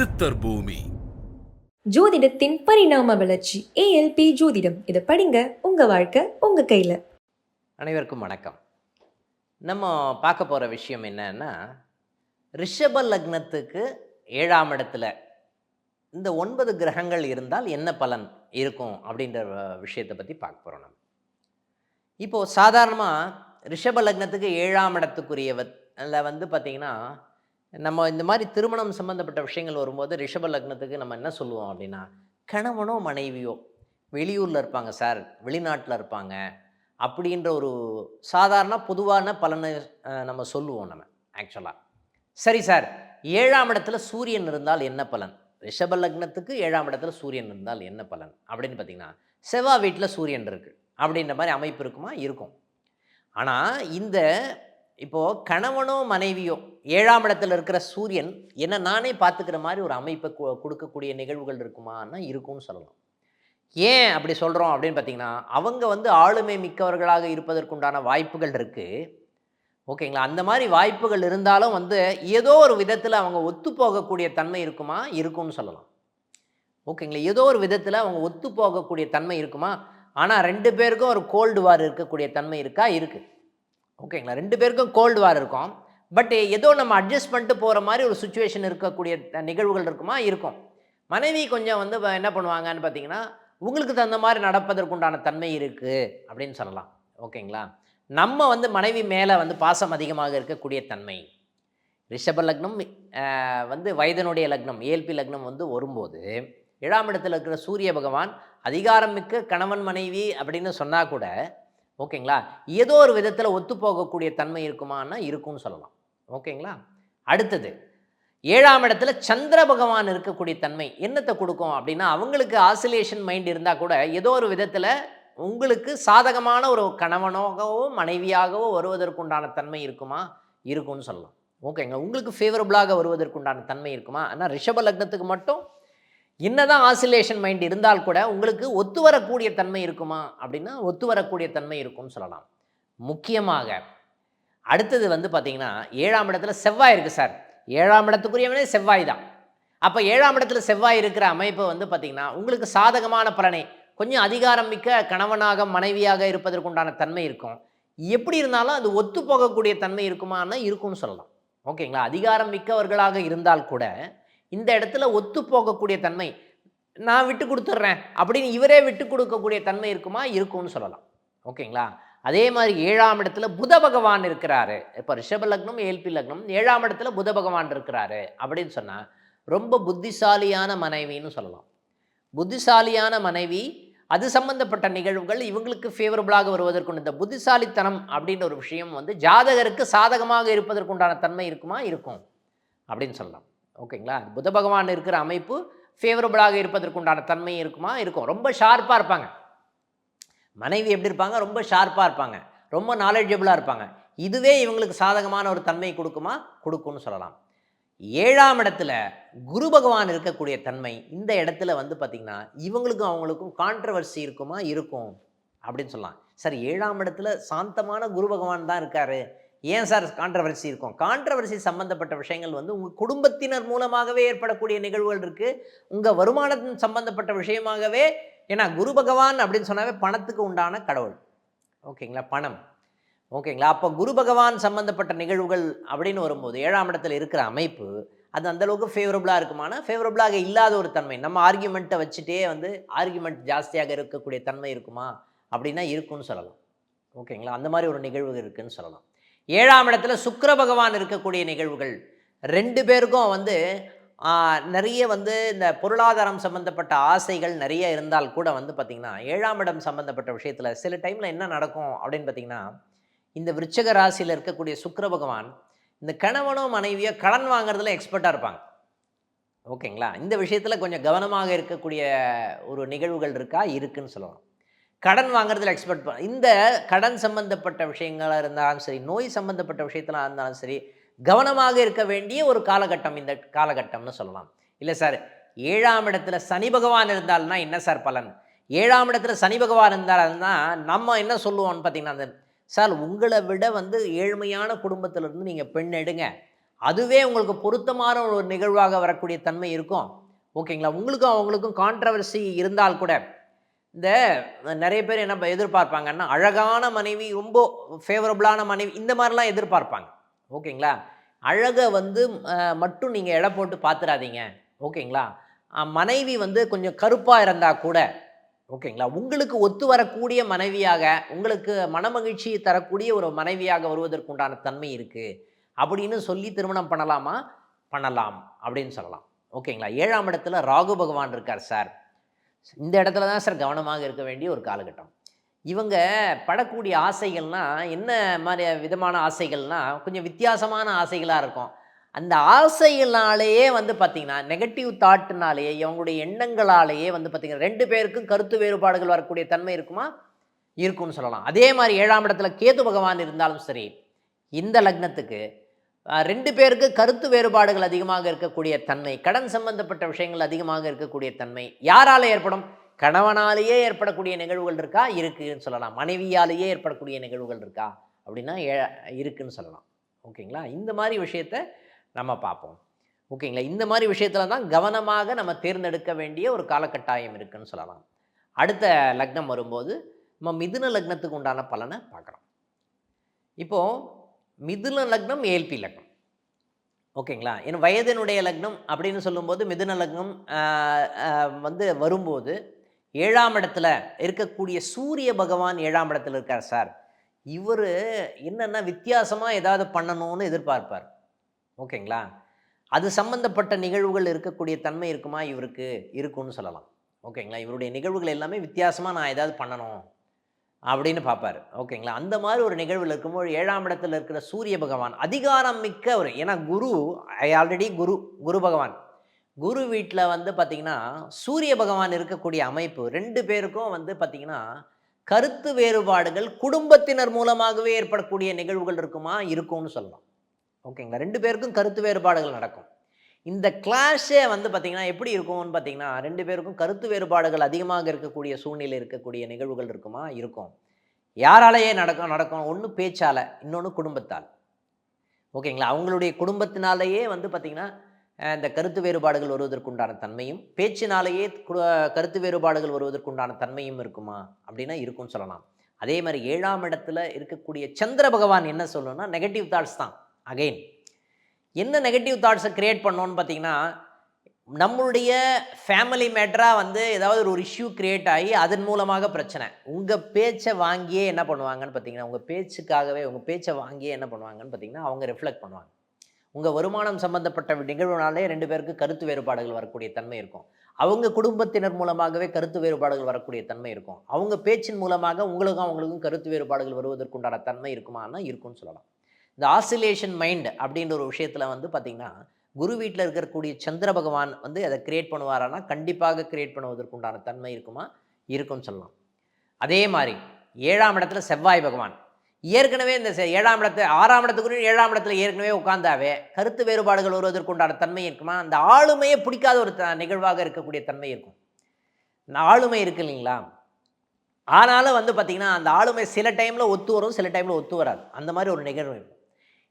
சித்தர் பூமி. ஜோதிடத்தின் பரிணாம வளர்ச்சி ஏஎல்பி ஜோதிடம். இதை படிங்க, உங்க வாழ்க்கை உங்க கையில. அனைவருக்கும் வணக்கம். நம்ம பார்க்க போகிற விஷயம் என்னன்னா, ரிஷப லக்னத்துக்கு 7ஆம் இடத்துல இந்த 9 கிரகங்கள் இருந்தால் என்ன பலன் இருக்கும் அப்படின்ற விஷயத்தை பற்றி பார்க்க போகிறோம். நம்ம இப்போது சாதாரணமாக ரிஷப லக்னத்துக்கு 7ஆம் இடத்துக்குரியவரில் வந்து பார்த்திங்கன்னா, நம்ம இந்த மாதிரி திருமணம் சம்மந்தப்பட்ட விஷயங்கள் வரும்போது ரிஷப லக்னத்துக்கு நம்ம என்ன சொல்லுவோம் அப்படின்னா, கணவனோ மனைவியோ வெளியூரில் இருப்பாங்க சார், வெளிநாட்டில் இருப்பாங்க அப்படின்ற ஒரு சாதாரண பொதுவான பலனை நம்ம சொல்லுவோம். நம்ம ஆக்சுவலாக சரி சார், 7ஆம் இடத்துல சூரியன் இருந்தால் என்ன பலன், ரிஷப லக்னத்துக்கு 7ஆம் இடத்துல சூரியன் இருந்தால் என்ன பலன் அப்படின்னு பார்த்தீங்கன்னா, செவ்வாய் வீட்டில் சூரியன் இருக்குது அப்படின்ற மாதிரி அமைப்பு இருக்குமா? இருக்கும். ஆனால் இந்த இப்போது கணவனோ மனைவியோ 7ஆம் இடத்துல இருக்கிற சூரியன் என்ன நானே பார்த்துக்கிற மாதிரி ஒரு அமைப்பை கொடுக்கக்கூடிய நிகழ்வுகள் இருக்குமான்னா இருக்கும்னு சொல்லலாம். ஏன் அப்படி சொல்கிறோம் அப்படின்னு பார்த்தீங்கன்னா, அவங்க வந்து ஆளுமை மிக்கவர்களாக இருப்பதற்குண்டான வாய்ப்புகள் இருக்குது. ஓகேங்களா? அந்த மாதிரி வாய்ப்புகள் இருந்தாலும் வந்து ஏதோ ஒரு விதத்தில் அவங்க ஒத்து போகக்கூடிய தன்மை இருக்குமா? இருக்கும்னு சொல்லலாம். ஓகேங்களா? ஏதோ ஒரு விதத்தில் அவங்க ஒத்து போகக்கூடிய தன்மை இருக்குமா? ஆனால் 2 பேருக்கும் ஒரு கோல்டு வார் இருக்கக்கூடிய தன்மை இருக்கா? இருக்குது. ஓகேங்களா? 2 பேருக்கும் கோல்டு வார் இருக்கும். பட் ஏதோ நம்ம அட்ஜஸ்ட் பண்ணிட்டு போகிற மாதிரி ஒரு சுச்சுவேஷன் இருக்கக்கூடிய நிகழ்வுகள் இருக்குமா? இருக்கும். மனைவி கொஞ்சம் வந்து என்ன பண்ணுவாங்கன்னு பார்த்தீங்கன்னா, உங்களுக்கு தகுந்த மாதிரி நடப்பதற்குண்டான தன்மை இருக்குது அப்படின்னு சொல்லலாம். ஓகேங்களா? நம்ம வந்து மனைவி மேலே வந்து பாசம் அதிகமாக இருக்கக்கூடிய தன்மை. ரிஷப லக்னம் வந்து வயதனுடைய லக்னம், ஏஎல்பி லக்னம் வந்து வரும்போது 7ஆம் இடத்துல இருக்கிற சூரிய பகவான் அதிகாரம் மிக்க கணவன் மனைவி அப்படின்னு சொன்னால் கூட ஓகேங்களா, ஏதோ ஒரு விதத்தில் ஒத்து போகக்கூடிய தன்மை இருக்குமான்னா இருக்கும்னு சொல்லலாம். ஓகேங்களா? அடுத்தது 7ஆம் இடத்துல சந்திர பகவான் இருக்கக்கூடிய தன்மை என்னத்தை கொடுக்கும் அப்படின்னா, அவங்களுக்கு ஆசிலேஷன் மைண்ட் இருந்தால் கூட ஏதோ ஒரு விதத்தில் உங்களுக்கு சாதகமான ஒரு கணவனாகவோ மனைவியாகவோ வருவதற்குண்டான தன்மை இருக்குமா? இருக்கும்னு சொல்லலாம். ஓகேங்களா? உங்களுக்கு ஃபேவரபுளாக வருவதற்குண்டான தன்மை இருக்குமா? ஆனால் ரிஷப லக்னத்துக்கு மட்டும் என்னதான் ஆசிலேஷன் மைண்ட் இருந்தால் கூட உங்களுக்கு ஒத்து வரக்கூடிய தன்மை இருக்குமா அப்படின்னா ஒத்து வரக்கூடிய தன்மை இருக்கும்னு சொல்லலாம். முக்கியமாக அடுத்தது வந்து பார்த்திங்கன்னா, 7ஆம் இடத்துல செவ்வாய் இருக்குது சார். 7ஆம் இடத்துக்குரியவனே செவ்வாய் தான். அப்போ 7ஆம் இடத்துல செவ்வாய் இருக்கிற அமைப்பு வந்து பார்த்திங்கன்னா, உங்களுக்கு சாதகமான பலனை கொஞ்சம் அதிகாரம் மிக்க கணவனாக மனைவியாக இருப்பதற்குண்டான தன்மை இருக்கும். எப்படி இருந்தாலும் அது ஒத்து போகக்கூடிய தன்மை இருக்குமான்னா இருக்கும்னு சொல்லலாம். ஓகேங்களா? அதிகாரம் மிக்கவர்களாக இருந்தால் கூட இந்த இடத்துல ஒத்து போகக்கூடிய தன்மை, நான் விட்டு கொடுத்துட்றேன் அப்படின்னு இவரே விட்டு கொடுக்கக்கூடிய தன்மை இருக்குமா? இருக்கும்னு சொல்லலாம். ஓகேங்களா? அதே மாதிரி 7ஆம் இடத்துல புத பகவான் இருக்கிறாரு. இப்போ ரிஷப லக்னம், ஏஎல்பி லக்னம், 7ஆம் இடத்துல புத பகவான் இருக்கிறாரு அப்படின்னு சொன்னால் ரொம்ப புத்திசாலியான மனைவின்னு சொல்லலாம். புத்திசாலியான மனைவி, அது சம்பந்தப்பட்ட நிகழ்வுகள் இவங்களுக்கு ஃபேவரபுளாக வருவதற்கு இந்த புத்திசாலித்தனம் அப்படின்ற ஒரு விஷயம் வந்து ஜாதகருக்கு சாதகமாக இருப்பதற்குண்டான தன்மை இருக்குமா? இருக்கும் அப்படின்னு சொல்லலாம். ஓகேங்களா? புத பகவான் இருக்கிற அமைப்பு ஃபேவரபுளாக இருப்பதற்குண்டான தன்மை இருக்குமா? இருக்கும். ரொம்ப ஷார்ப்பாக இருப்பாங்க. மனைவி எப்படி இருப்பாங்க? ரொம்ப ஷார்ப்பாக இருப்பாங்க, ரொம்ப நாலேஜபிளாக இருப்பாங்க. இதுவே இவங்களுக்கு சாதகமான ஒரு தன்மை கொடுக்குமா? கொடுக்கும்னு சொல்லலாம். 7ஆம் இடத்துல குரு பகவான் இருக்கக்கூடிய தன்மை இந்த இடத்துல வந்து பார்த்திங்கன்னா, இவங்களுக்கும் அவங்களுக்கும் கான்ட்ரவர்சி இருக்குமா? இருக்கும் அப்படின்னு சொல்லலாம். சார், 7ஆம் இடத்துல சாந்தமான குரு பகவான் தான் இருக்கார், ஏன் சார் கான்ட்ரவர்சி இருக்கும்? கான்ட்ரவர்சி சம்பந்தப்பட்ட விஷயங்கள் வந்து உங்கள் குடும்பத்தினர் மூலமாகவே ஏற்படக்கூடிய நிகழ்வுகள் இருக்குது. உங்கள் வருமானத்தின் சம்பந்தப்பட்ட விஷயமாகவே, ஏன்னா குரு பகவான் அப்படின்னு சொன்னாவே பணத்துக்கு உண்டான கடவுள். ஓகேங்களா? பணம். ஓகேங்களா? அப்போ குரு பகவான் சம்பந்தப்பட்ட நிகழ்வுகள் அப்படின்னு வரும்போது 7ஆம் இடத்துல இருக்கிற அமைப்பு அது அந்தளவுக்கு ஃபேவரபுளாக இருக்குமானா ஃபேவரபுளாக இல்லாத ஒரு தன்மை. நம்ம ஆர்கியூமெண்ட்டை வச்சுட்டே வந்து ஆர்கியூமெண்ட் ஜாஸ்தியாக இருக்கக்கூடிய தன்மை இருக்குமா அப்படின்னா இருக்குன்னு சொல்லலாம். ஓகேங்களா? அந்த மாதிரி ஒரு நிகழ்வு இருக்குதுன்னு சொல்லலாம். 7ஆம் இடத்துல சுக்கிர பகவான் இருக்கக்கூடிய நிகழ்வுகள் 2 பேருக்கும் வந்து நிறைய வந்து இந்த பொருளாதாரம் சம்மந்தப்பட்ட ஆசைகள் நிறைய இருந்தால் கூட வந்து பார்த்திங்கன்னா, 7ஆம் இடம் சம்மந்தப்பட்ட விஷயத்தில் சில டைமில் என்ன நடக்கும் அப்படின்னு பார்த்திங்கன்னா, இந்த விருச்சிக ராசியில் இருக்கக்கூடிய சுக்கிர பகவான் இந்த கணவனோ மனைவியோ கடன் வாங்குறதுல எக்ஸ்பர்ட்டாக இருப்பாங்க. ஓகேங்களா? இந்த விஷயத்தில் கொஞ்சம் கவனமாக இருக்கக்கூடிய ஒரு நிகழ்வுகள் இருக்கா? இருக்குன்னு சொல்லலாம். கடன் வாங்குறதுல எக்ஸ்பர்ட். இந்த கடன் சம்பந்தப்பட்ட விஷயங்களாக இருந்தாலும் சரி, நோய் சம்பந்தப்பட்ட விஷயத்தில் இருந்தாலும் சரி, கவனமாக இருக்க வேண்டிய ஒரு காலகட்டம் இந்த காலகட்டம்னு சொல்லலாம். இல்லை சார், 7ஆம் இடத்துல சனி பகவான் இருந்தால்னா என்ன சார் பலன்? 7ஆம் இடத்துல சனி பகவான் இருந்தால்னா நம்ம என்ன சொல்லுவோம்னு பார்த்தீங்கன்னா, சார் உங்களை விட வந்து ஏழ்மையான குடும்பத்திலிருந்து நீங்கள் பெண் எடுங்க, அதுவே உங்களுக்கு பொருத்தமான ஒரு நிகழ்வாக வரக்கூடிய தன்மை இருக்கும். ஓகேங்களா? உங்களுக்கும் அவங்களுக்கும் கான்ட்ரோவர்சி இருந்தால் கூட, இந்த நிறைய பேர் என்ன எதிர்பார்ப்பாங்கன்னா, அழகான மனைவி, ரொம்ப ஃபேவரபிளான மனைவி, இந்த மாரிலாம் எதிர்பார்ப்பாங்க. ஓகேங்களா? அழக வந்து மட்டும் நீங்க எடை போட்டு பார்த்துறாதீங்க. ஓகேங்களா? மனைவி வந்து கொஞ்சம் கருப்பா இருந்தா கூட, ஓகேங்களா, உங்களுக்கு ஒத்து வரக்கூடிய மனைவியாக, உங்களுக்கு மனமகிழ்ச்சியை தரக்கூடிய ஒரு மனைவியாக வருவதற்கு உண்டான தன்மை இருக்கு. அப்படின்னு சொல்லி திருமணம் பண்ணலாமா? பண்ணலாம் அப்படின்னு சொல்லலாம். ஓகேங்களா? 7ஆம் இடத்துல ராகு பகவான் இருக்கார் சார். இந்த இடத்துல தான் சார் கவனமாக இருக்க வேண்டிய ஒரு காலகட்டம். இவங்க படக்கூடிய ஆசைகள்னா, என்ன மாரி விதமான ஆசைகள்னா, கொஞ்சம் வித்தியாசமான ஆசைகளா இருக்கும். அந்த ஆசைகள்னாலேயே வந்து பார்த்தீங்கன்னா, நெகட்டிவ் தாட்னாலேயே, இவங்களுடைய எண்ணங்களாலேயே வந்து பார்த்தீங்கன்னா, 2 பேருக்கும் கருத்து வேறுபாடுகள் வரக்கூடிய தன்மை இருக்குமா? இருக்கும்னு சொல்லலாம். அதே மாரி 7ஆம் இடத்துல கேது பகவான் இருந்தாலும் சரி, இந்த லக்னத்துக்கு 2 பேருக்கு கருத்து வேறுபாடுகள் அதிகமாக இருக்கக்கூடிய தன்மை, கடன் சம்பந்தப்பட்ட விஷயங்கள் அதிகமாக இருக்கக்கூடிய தன்மை, யாரால ஏற்படும்? கணவனாலேயே ஏற்படக்கூடிய நிகழ்வுகள் இருக்கா? இருக்குன்னு சொல்லலாம். மனைவியாலேயே ஏற்படக்கூடிய நிகழ்வுகள் இருக்கா? அப்படின்னா இருக்குன்னு சொல்லலாம். ஓகேங்களா? இந்த மாரி விஷயத்த நம்ம பார்ப்போம். ஓகேங்களா? இந்த மாரி விஷயத்துல தான் கவனமாக நம்ம தேர்ந்தெடுக்க வேண்டிய ஒரு காலகட்டாயம் இருக்குன்னு சொல்லலாம். அடுத்த லக்னம் வரும்போது, நம்ம மிதுன லக்னத்துக்கு உண்டான பலனை பார்க்குறோம். இப்போ மிதுன லக்னம், ஏஎல்பி லக்னம். ஓகேங்களா? என் வயதினுடைய லக்னம் அப்படின்னு சொல்லும்போது, மிதுன லக்னம் வந்து வரும்போது, 7ஆம் இடத்துல இருக்கக்கூடிய சூரிய பகவான் 7ஆம் இடத்துல இருக்கார் சார். இவரு என்னன்னா வித்தியாசமா ஏதாவது பண்ணணும்னு எதிர்பார்ப்பார். ஓகேங்களா? அது சம்பந்தப்பட்ட நிகழ்வுகள் இருக்கக்கூடிய தன்மை இருக்குமா இவருக்கு? இருக்கும்னு சொல்லலாம். ஓகேங்களா? இவருடைய நிகழ்வுகள் எல்லாமே வித்தியாசமா நான் ஏதாவது பண்ணணும் அப்படின்னு பார்ப்பாரு. ஓகேங்களா? அந்த மாரி ஒரு நிகழ்வுல இருக்கும்போது 7ஆம் இடத்துல இருக்கிற சூரிய பகவான் அதிகாரம் மிக்க ஒரு, ஏன்னா குரு ஆல்ரெடி குரு பகவான். குரு வீட்ல வந்து பார்த்தீங்கன்னா, சூரிய பகவான் இருக்கக்கூடிய அமைப்பு 2 பேருக்கும் வந்து பார்த்தீங்கன்னா, கருத்து வேறுபாடுகள் குடும்பத்தினர் மூலமாகவே ஏற்படக்கூடிய நிகழ்வுகள் இருக்குமா? இருக்கும்னு சொல்லலாம். ஓகேங்களா? 2 பேருக்கும் கருத்து வேறுபாடுகள் நடக்கும். இந்த கிளாஷே வந்து பார்த்தீங்கன்னா, எப்படி இருக்கும்னு பார்த்தீங்கன்னா, 2 பேருக்கும் கருத்து வேறுபாடுகள் அதிகமாக இருக்கக்கூடிய சூழ்நிலை இருக்கக்கூடிய நிகழ்வுகள் இருக்குமா? இருக்கும். யாராலேயே நடக்கும். ஒண்ணு பேச்சால, இன்னொன்னு குடும்பத்தால். ஓகேங்களா? அவங்களுடைய குடும்பத்தினாலேயே வந்து பார்த்தீங்கன்னா, இந்த கருத்து வேறுபாடுகள் வருவதற்குண்டான தன்மையும், பேச்சினாலேயே கருத்து வேறுபாடுகள் வருவதற்குண்டான தன்மையும் இருக்குமா? அப்படின்னா இருக்கும்னு சொல்லலாம். அதே மாரி 7ஆம் இடத்துல இருக்கக்கூடிய சந்திர பகவான் என்ன சொல்லணும்னா, நெகட்டிவ் தாட்ஸ் தான். அகைன் என்ன நெகட்டிவ் தாட்ஸை கிரியேட் பண்ணோன்னு பார்த்தீங்கன்னா, நம்மளுடைய ஃபேமிலி மேட்டரா வந்து ஏதாவது ஒரு இஷ்யூ கிரியேட் ஆகி அதன் மூலமாக பிரச்சனை. உங்க பேச்ச வாங்கியே என்ன பண்ணுவாங்கன்னு பார்த்தீங்கன்னா, உங்க பேச்சுக்காகவே உங்க பேச்ச வாங்கியே என்ன பண்ணுவாங்கன்னு பார்த்தீங்கன்னா, அவங்க ரிஃப்ளெக்ட் பண்ணுவாங்க. உங்க வருமானம் சம்பந்தப்பட்ட நிகழ்வுனாலே 2 பேருக்கு கருத்து வேறுபாடுகள் வரக்கூடிய தன்மை இருக்கும். அவங்க குடும்பத்தினர் மூலமாகவே கருத்து வேறுபாடுகள் வரக்கூடிய தன்மை இருக்கும். அவங்க பேச்சின் மூலமாக உங்களுக்கும் அவங்களுக்கும் கருத்து வேறுபாடுகள் வருவதற்குண்டான தன்மை இருக்குமான்னா இருக்கும்னு சொல்லலாம். இந்த ஆசிலேஷன் மைண்ட் அப்படின்ற ஒரு விஷயத்துல வந்து பார்த்தீங்கன்னா, குரு வீட்ல இருக்கக்கூடிய சந்திர பகவான் வந்து அத கிரியேட் பண்ணுவாரான்னா, கண்டிப்பாக கிரியேட் பண்ணுவதற்கு உண்டான தன்மை இருக்குமா? இருக்கும்னு சொல்லலாம். அதே மாரி 7ஆம் இடத்துல செவ்வாய் பகவான். ஏற்கனவே இந்த 7ஆம் இடத்து 6ஆம் இடத்துக்குரிய 7ஆம் இடத்துல ஏற்கனவே உட்கார்ந்தாவே, கருத்து வேறுபாடுகள் வருவதற்கு உண்டான தன்மை இருக்குமா? அந்த ஆளுமையே பிடிக்காத ஒரு நிகழ்வாக இருக்கக்கூடிய தன்மை இருக்கும். இந்த ஆளுமை இருக்கு இல்லைங்களா? ஆனாலும் வந்து பார்த்தீங்கன்னா, அந்த ஆளுமை சில டைம்ல ஒத்து வரும், சில டைம்ல ஒத்து வராது. அந்த மாரி ஒரு நிகழ்வு இருக்கும்.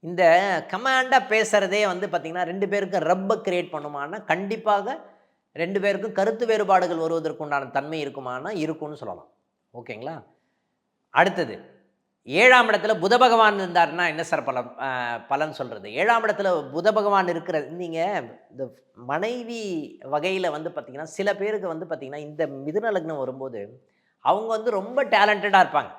இந்த கமாண்டா பேசுறதே வந்து பார்த்தீங்கன்னா, 2 பேருக்கும் ரப்ப கிரியேட் பண்ணுமான்னா, கண்டிப்பாக 2 பேருக்கும் கருத்து வேறுபாடுகள் வருவதற்கு உண்டான தன்மை இருக்குமான்னா, இருக்கும்னு சொல்லலாம். ஓகேங்களா? அடுத்தது 7ஆம் இடத்துல புத பகவான் இருந்தாருன்னா என்ன சார் பலன் சொல்றது? 7ஆம் இடத்துல புத பகவான் இருக்கிற நீங்க இந்த மனைவி வகையில வந்து பார்த்தீங்கன்னா, சில பேருக்கு வந்து பார்த்தீங்கன்னா, இந்த மிதுன லக்னம் வரும்போது, அவங்க வந்து ரொம்ப டேலண்டடா இருப்பாங்க.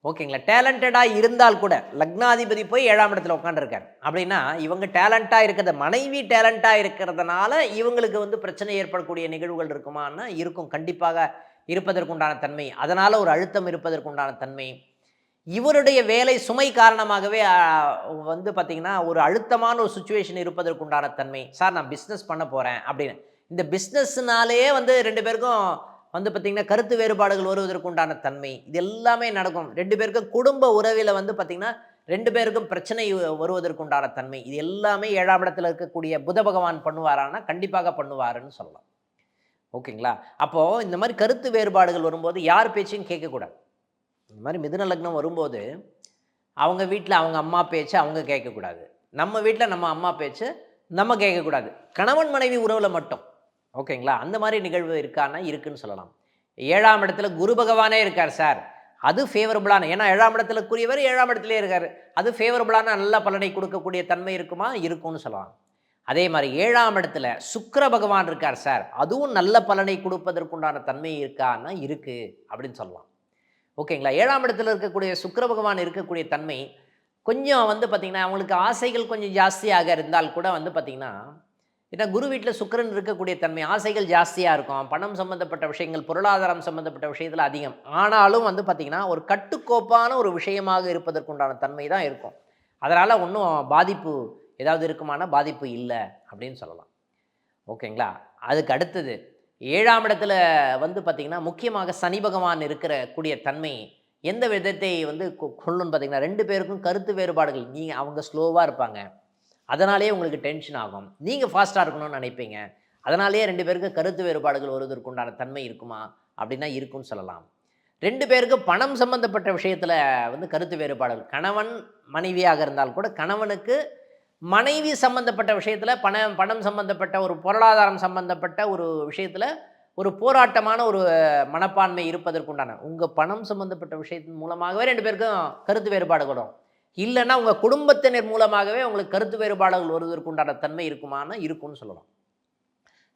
ஓகேங்களா? டேலண்டடா இருந்தால் கூட, லக்னாதிபதி போய் 7ஆம் இடத்துல உட்காந்துருக்காரு. அப்படின்னா, இவங்க டேலண்டா இருக்கிறத மனைவி டேலண்டா இருக்கிறதுனால, இவங்களுக்கு வந்து பிரச்சனை ஏற்படக்கூடிய நிகழ்வுகள் இருக்குமான்னா, இருக்கும். கண்டிப்பாக இருப்பதற்குண்டான தன்மை. அதனால ஒரு அழுத்தம் இருப்பதற்குண்டான தன்மை. இவருடைய வேலை சுமை காரணமாகவே வந்து பார்த்தீங்கன்னா, ஒரு அழுத்தமான ஒரு சிச்சுவேஷன் இருப்பதற்குண்டான தன்மை. சார் நான் பிஸ்னஸ் பண்ண போறேன் அப்படின்னு. இந்த பிஸ்னஸ்னாலேயே வந்து 2 பேருக்கும் வந்து பார்த்தீங்கன்னா, கருத்து வேறுபாடுகள் வருவதற்கு உண்டான தன்மை. இது எல்லாமே நடக்கும். 2 பேருக்கும் குடும்ப உறவில வந்து பார்த்தீங்கன்னா, 2 பேருக்கும் பிரச்சனை வருவதற்கு உண்டான தன்மை. இது எல்லாமே 7ஆம் இடத்துல இருக்கக்கூடிய புத பகவான் பண்ணுவாரான்னா, கண்டிப்பாக பண்ணுவாருன்னு சொல்லலாம். ஓகேங்களா? அப்போ இந்த மாரி கருத்து வேறுபாடுகள் வரும்போது யார் பேச்சையும் கேட்கக்கூடாது. இந்த மாரி மிதுன லக்னம் வரும்போது, அவங்க வீட்ல அவங்க அம்மா பேச்ச அவங்க கேட்கக்கூடாது. நம்ம வீட்டில் நம்ம அம்மா பேச்சு நம்ம கேட்கக்கூடாது. கணவன் மனைவி உறவில் மட்டும். ஓகேங்களா? அந்த மாதிரி நிகழ்வு இருக்கான்னா இருக்குன்னு சொல்லலாம். 7ஆம் இடத்துல குரு பகவானே இருக்கார் சார், அது ஃபேவரபுளான, ஏன்னா 7ஆம் இடத்துலக்குரியவர் 7ஆம் இடத்துலேயே இருக்கார், அது ஃபேவரபுளான நல்ல பலனை கொடுக்கக்கூடிய தன்மை இருக்குமா? இருக்கும்னு சொல்லலாம். அதே மாதிரி 7ஆம் இடத்துல சுக்கிர பகவான் இருக்கார் சார், அதுவும் நல்ல பலனை கொடுப்பதற்குண்டான தன்மை இருக்கான்னா இருக்கு அப்படின்னு சொல்லலாம். ஓகேங்களா? 7ஆம் இடத்துல இருக்கக்கூடிய சுக்கிர பகவான் இருக்கக்கூடிய தன்மை கொஞ்சம் வந்து பார்த்திங்கன்னா, அவங்களுக்கு ஆசைகள் கொஞ்சம் ஜாஸ்தியாக இருந்தால் கூட வந்து பார்த்திங்கன்னா, ஏன்னா குரு வீட்டில் சுக்கிரன் இருக்கக்கூடிய தன்மை ஆசைகள் ஜாஸ்தியாக இருக்கும். பணம் சம்மந்தப்பட்ட விஷயங்கள், பொருளாதாரம் சம்மந்தப்பட்ட விஷயத்தில் அதிகம். ஆனாலும் வந்து பார்த்திங்கன்னா, ஒரு கட்டுக்கோப்பான ஒரு விஷயமாக இருப்பதற்குண்டான தன்மை தான் இருக்கும். அதனால் ஒன்றும் பாதிப்பு ஏதாவது இருக்குமானா பாதிப்பு இல்லை அப்படின்னு சொல்லலாம். ஓகேங்களா? அதுக்கு அடுத்தது 7ஆம் இடத்துல வந்து பார்த்திங்கன்னா, முக்கியமாக சனி பகவான் இருக்கிற கூடிய தன்மை எந்த விதத்தை வந்து கொள்ளுன்னு பார்த்தீங்கன்னா, 2 பேருக்கும் கருத்து வேறுபாடுகள். அவங்க ஸ்லோவாக இருப்பாங்க, அதனாலேயே உங்களுக்கு டென்ஷன் ஆகும். நீங்கள் ஃபாஸ்ட்டாக இருக்கணும்னு நினைப்பீங்க, அதனாலேயே 2 பேருக்கு கருத்து வேறுபாடுகள் வருவதற்கு உண்டான தன்மை இருக்குமா? அப்படின்னா இருக்குன்னு சொல்லலாம். 2 பேருக்கு பணம் சம்பந்தப்பட்ட விஷயத்தில் வந்து கருத்து வேறுபாடுகள், கணவன் மனைவியாக இருந்தால் கூட கணவனுக்கு மனைவி சம்பந்தப்பட்ட விஷயத்தில் பணம் சம்பந்தப்பட்ட ஒரு பொருளாதாரம் சம்பந்தப்பட்ட ஒரு விஷயத்தில் ஒரு போராட்டமான ஒரு மனப்பான்மை இருப்பதற்குண்டான, உங்கள் பணம் சம்பந்தப்பட்ட விஷயத்தின் மூலமாகவே 2 பேருக்கும் கருத்து வேறுபாடு வரும். இல்லைன்னா உங்கள் குடும்பத்தினர் மூலமாகவே உங்களுக்கு கருத்து வேறுபாடுகள் வருவதற்குண்டான தன்மை இருக்குமானா இருக்கும்னு சொல்லலாம்.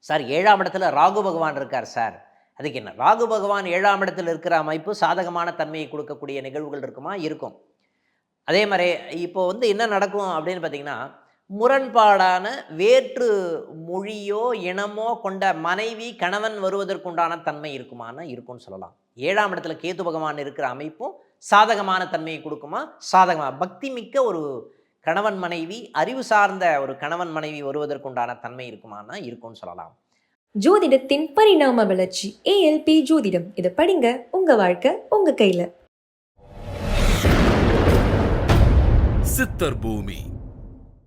சார் 7ஆம் இடத்துல ராகு பகவான் இருக்கார் சார், அதுக்கு என்ன? ராகு பகவான் 7ஆம் இடத்துல இருக்கிற அமைப்பு சாதகமான தன்மையை கொடுக்கக்கூடிய நிகழ்வுகள் இருக்குமா? இருக்கும். அதே மாதிரி இப்போ வந்து என்ன நடக்கும் அப்படின்னு பார்த்தீங்கன்னா, முரண்பாடான வேற்று மொழியோ இனமோ கொண்ட மனைவி கணவன் வருவதற்குண்டான தன்மை இருக்குமானா இருக்கும்னு சொல்லலாம். 7ஆம் இடத்துல கேது பகவான் இருக்கிற அமைப்பும் சாதகமான தன்மையை கொடுக்குமா? சாதகமாக பக்தி மிக்க ஒரு கணவன் மனைவி, அறிவு சார்ந்த ஒரு கணவன் மனைவி வருவதற்குண்டான தன்மை இருக்குமானா இருக்கும்னு சொல்லலாம். ஜோதிடத்தின் பரிணாம வளர்ச்சி ALP ஜோதிடம், இதை படிங்க. உங்க வாழ்க்கை உங்க கையில. சித்தர் பூமி.